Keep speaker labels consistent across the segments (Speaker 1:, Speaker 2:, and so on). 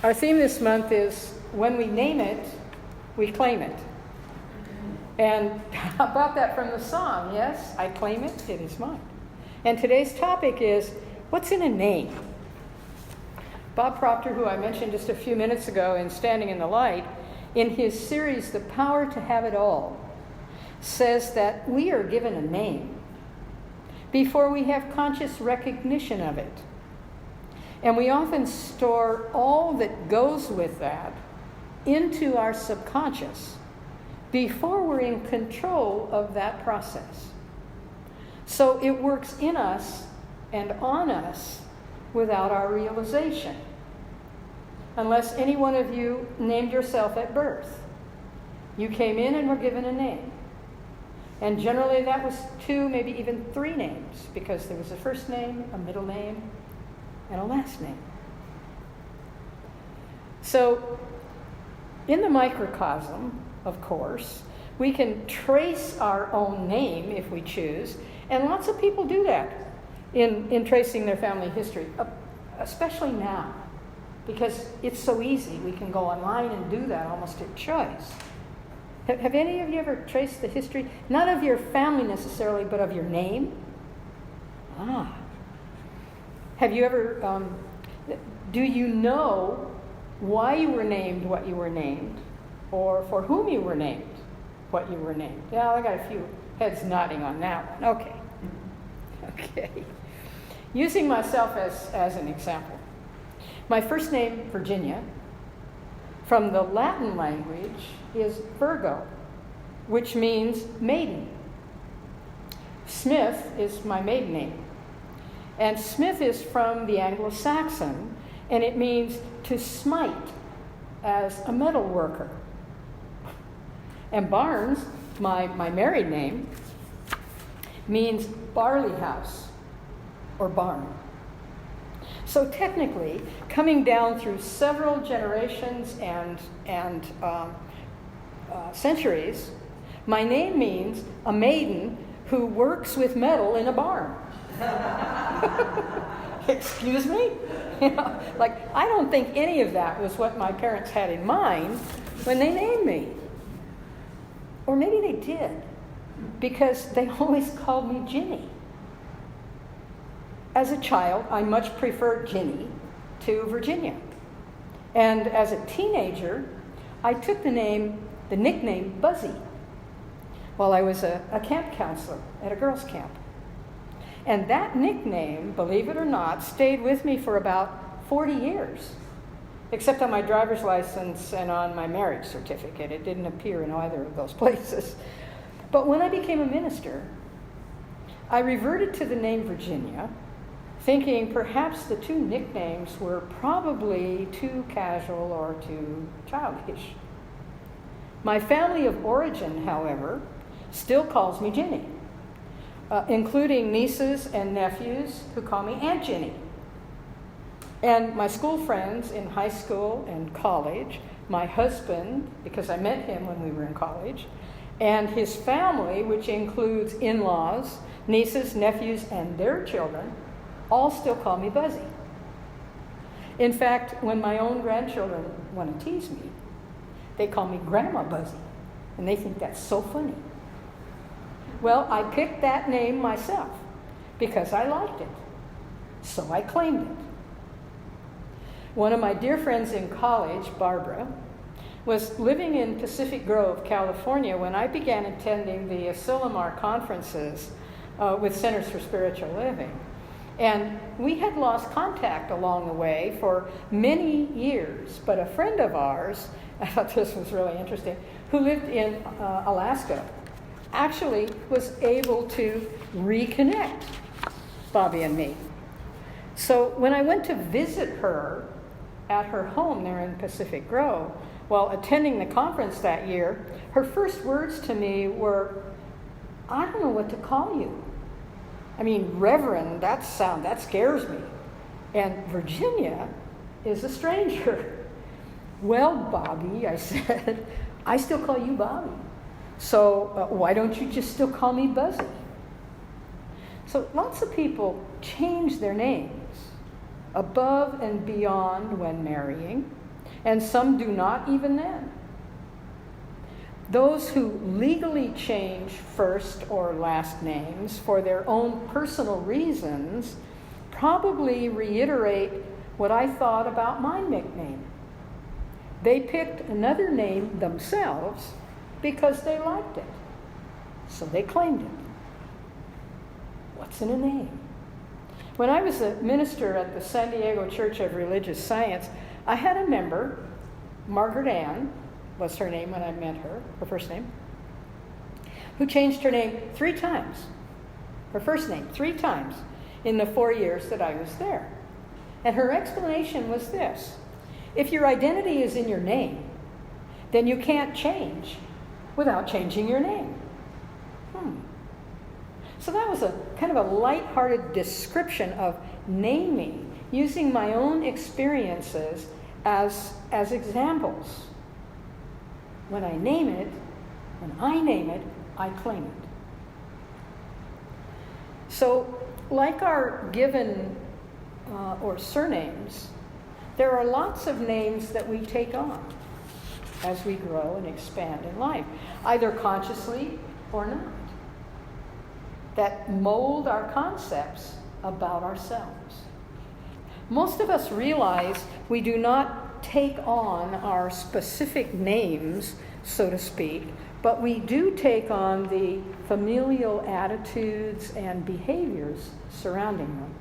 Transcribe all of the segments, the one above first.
Speaker 1: Our theme this month is when we name it, we claim it. And how about that from the song? Yes, I claim it, it is mine. And today's topic is, what's in a name? Bob Proctor, who I mentioned just a few minutes ago in Standing in the Light, in his series, The Power to Have It All, says that we are given a name before we have conscious recognition of it. And we often store all that goes with that into our subconscious before we're in control of that process. So it works in us and on us without our realization. Unless any one of you named yourself at birth. You came in and were given a name. And generally that was 2, maybe even 3 names, because there was a first name, a middle name, and a last name. So, in the microcosm, of course, we can trace our own name if we choose, and lots of people do that in tracing their family history, especially now, because it's so easy. We can go online and do that almost at choice. Have any of you ever traced the history, not of your family necessarily, but of your name? Have you ever, do you know why you were named what you were named, or for whom you were named what you were named? Yeah, I got a few heads nodding on that one. Okay. Using myself as an example. My first name, Virginia, from the Latin language is Virgo, which means maiden. Smith is my maiden name. And Smith is from the Anglo-Saxon, and it means to smite as a metal worker. And Barnes, my married name, means barley house or barn. So technically, coming down through several generations and centuries, my name means a maiden who works with metal in a barn. Excuse me? I don't think any of that was what my parents had in mind when they named me. Or maybe they did, because they always called me Ginny. As a child, I much preferred Ginny to Virginia. And as a teenager, I took the nickname Buzzy, while I was a camp counselor at a girls' camp. And that nickname, believe it or not, stayed with me for about 40 years, except on my driver's license and on my marriage certificate. It didn't appear in either of those places. But when I became a minister, I reverted to the name Virginia, thinking perhaps the 2 nicknames were probably too casual or too childish. My family of origin, however, still calls me Ginny, including nieces and nephews who call me Aunt Ginny. And my school friends in high school and college, my husband, because I met him when we were in college, and his family, which includes in-laws, nieces, nephews, and their children, all still call me Buzzy. In fact, when my own grandchildren want to tease me, they call me Grandma Buzzy, and they think that's so funny. Well, I picked that name myself because I liked it, so I claimed it. One of my dear friends in college, Barbara, was living in Pacific Grove, California, when I began attending the Asilomar conferences with Centers for Spiritual Living. And we had lost contact along the way for many years, but a friend of ours, I thought this was really interesting, who lived in Alaska, actually was able to reconnect Bobby and me. So when I went to visit her at her home there in Pacific Grove, while attending the conference that year, her first words to me were, "I don't know what to call you. I mean, Reverend, that scares me. And Virginia is a stranger." "Well, Bobby," I said, "I still call you Bobby. So why don't you just still call me Buzzy?" So lots of people change their names above and beyond when marrying, and some do not even then. Those who legally change first or last names for their own personal reasons probably reiterate what I thought about my nickname. They picked another name themselves because they liked it, so they claimed it. What's in a name? When I was a minister at the San Diego Church of Religious Science, I had a member, Margaret Ann was her name when I met her first name, who changed her name 3 times, her first name 3 times in the 4 years that I was there. And her explanation was this: if your identity is in your name, then you can't change without changing your name. So that was a kind of a lighthearted description of naming, using my own experiences as examples. When I name it, I claim it. So, like our given or surnames, there are lots of names that we take on as we grow and expand in life, either consciously or not, that mold our concepts about ourselves. Most of us realize we do not take on our specific names, so to speak, but we do take on the familial attitudes and behaviors surrounding them.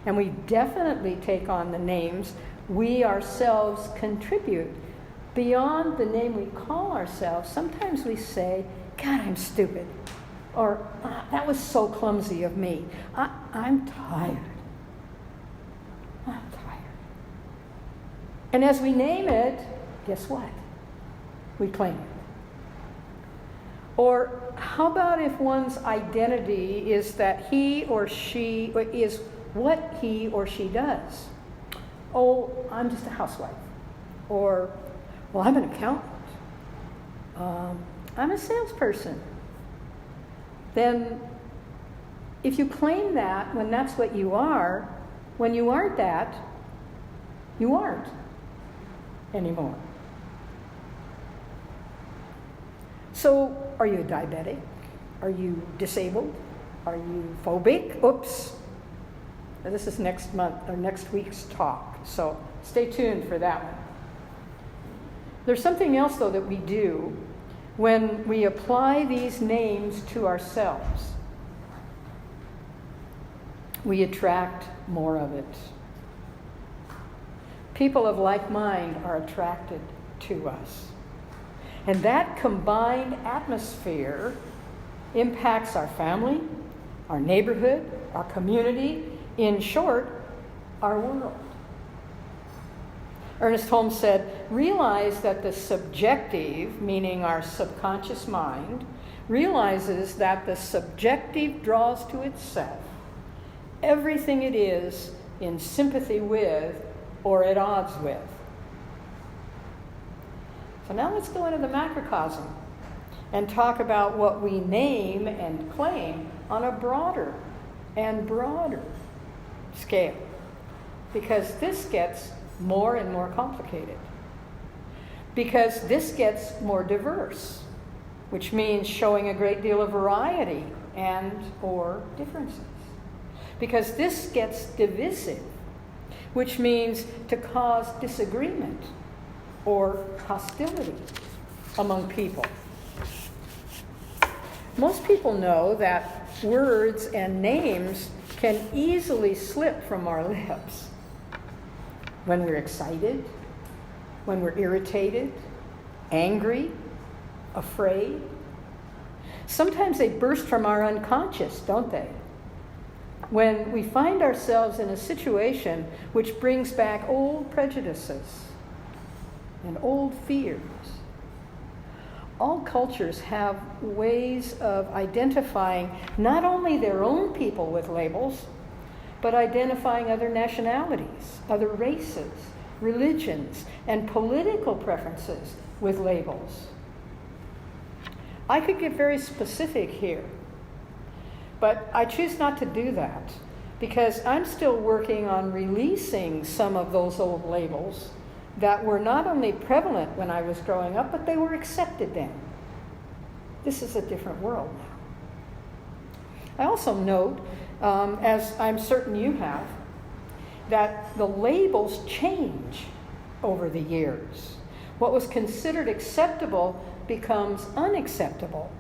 Speaker 1: And we definitely take on the names we ourselves contribute. Beyond the name we call ourselves, sometimes we say, God, I'm stupid. Or, that was so clumsy of me. I'm tired. I'm tired. And as we name it, guess what? We claim it. Or how about if one's identity is that he or she is what he or she does? Oh, I'm just a housewife. Or, well, I'm an accountant. I'm a salesperson. Then if you claim that when that's what you are, when you aren't that, you aren't anymore. So, are you a diabetic? Are you disabled? Are you phobic? Oops. Now, this is next month or next week's talk, so stay tuned for that one. There's something else, though, that we do when we apply these names to ourselves. We attract more of it. People of like mind are attracted to us. And that combined atmosphere impacts our family, our neighborhood, our community, in short, our world. Ernest Holmes said, realize that the subjective, meaning our subconscious mind, realizes that the subjective draws to itself everything it is in sympathy with or at odds with. So now let's go into the macrocosm and talk about what we name and claim on a broader and broader scale, because this gets more and more complicated. Because this gets more diverse, which means showing a great deal of variety and or differences. Because this gets divisive, which means to cause disagreement or hostility among people. Most people know that words and names can easily slip from our lips when we're excited, when we're irritated, angry, afraid. Sometimes they burst from our unconscious, don't they? When we find ourselves in a situation which brings back old prejudices and old fears. All cultures have ways of identifying not only their own people with labels, but identifying other nationalities, other races, religions, and political preferences with labels. I could get very specific here, but I choose not to do that because I'm still working on releasing some of those old labels that were not only prevalent when I was growing up, but they were accepted then. This is a different world now. I also note, as I'm certain you have, that the labels change over the years. What was considered acceptable becomes unacceptable,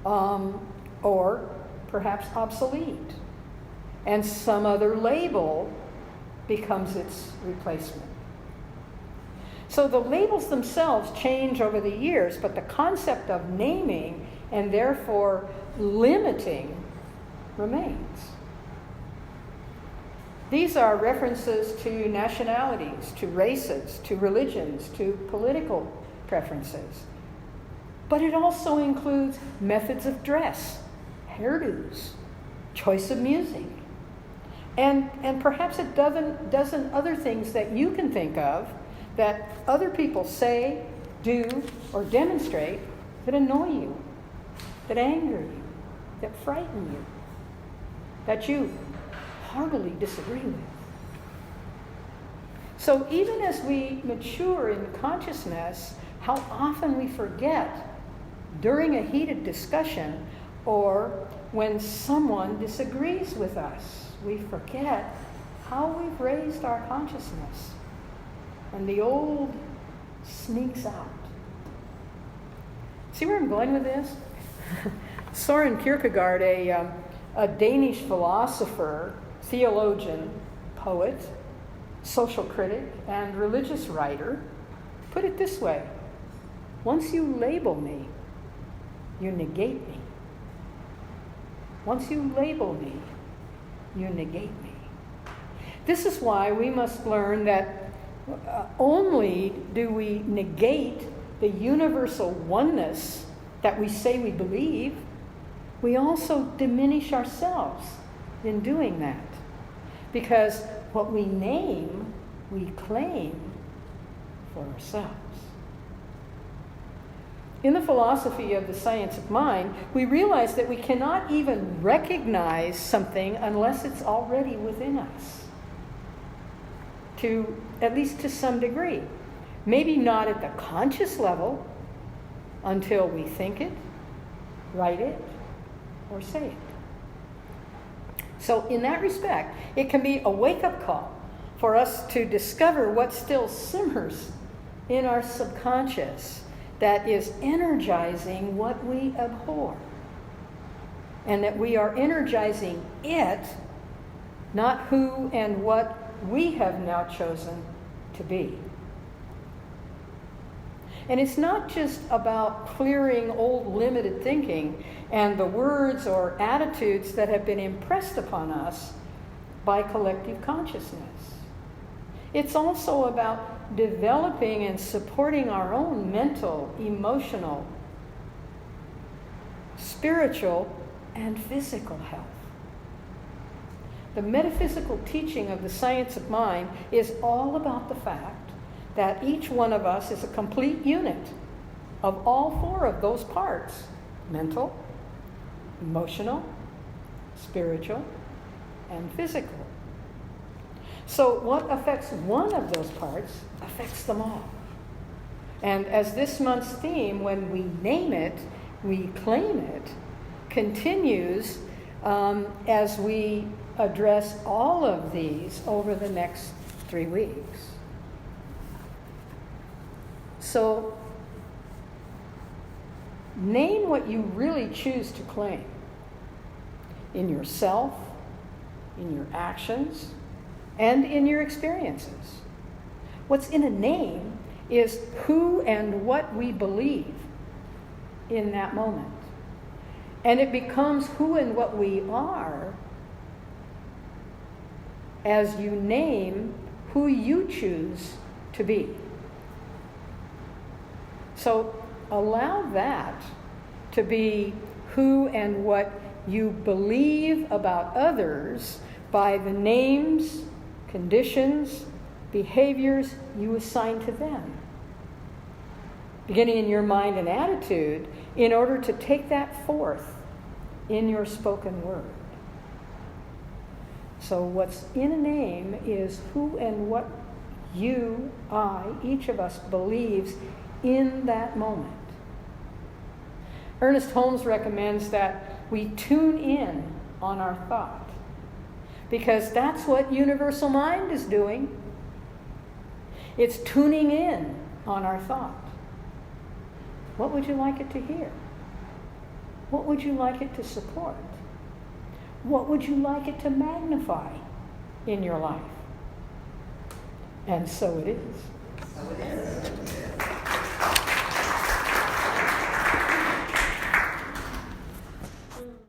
Speaker 1: or perhaps obsolete, and some other label becomes its replacement. So the labels themselves change over the years, but the concept of naming and therefore limiting remains. These are references to nationalities, to races, to religions, to political preferences. But it also includes methods of dress, hairdos, choice of music, and perhaps a dozen other things that you can think of that other people say, do, or demonstrate that annoy you, that anger you, that frighten you, that you heartily disagree with. So even as we mature in consciousness, how often we forget during a heated discussion or when someone disagrees with us, we forget how we've raised our consciousness. And the old sneaks out. See where I'm going with this? Soren Kierkegaard, a Danish philosopher, theologian, poet, social critic, and religious writer, put it this way: once you label me, you negate me. Once you label me, you negate me. This is why we must learn that only do we negate the universal oneness that we say we believe, we also diminish ourselves in doing that. Because what we name, we claim for ourselves. In the philosophy of the science of mind, we realize that we cannot even recognize something unless it's already within us. At least to some degree. Maybe not at the conscious level until we think it, write it, or say it. So in that respect, it can be a wake-up call for us to discover what still simmers in our subconscious that is energizing what we abhor. And that we are energizing it, not who and what we have now chosen to be. And it's not just about clearing old limited thinking and the words or attitudes that have been impressed upon us by collective consciousness. It's also about developing and supporting our own mental, emotional, spiritual, and physical health. The metaphysical teaching of the science of mind is all about the fact that each one of us is a complete unit of all four of those parts: mental, emotional, spiritual, and physical. So what affects one of those parts affects them all. And as this month's theme, when we name it, we claim it, continues as we address all of these over the next 3 weeks. So, name what you really choose to claim in yourself, in your actions, and in your experiences. What's in a name is who and what we believe in that moment. And it becomes who and what we are as you name who you choose to be. So allow that to be who and what you believe about others by the names, conditions, behaviors you assign to them. Beginning in your mind and attitude, in order to take that forth in your spoken word. So what's in a name is who and what you, I, each of us believes in that moment. Ernest Holmes recommends that we tune in on our thought, because that's what universal mind is doing. It's tuning in on our thought. What would you like it to hear? What would you like it to support? What would you like it to magnify in your life? And so it is.
Speaker 2: So it is.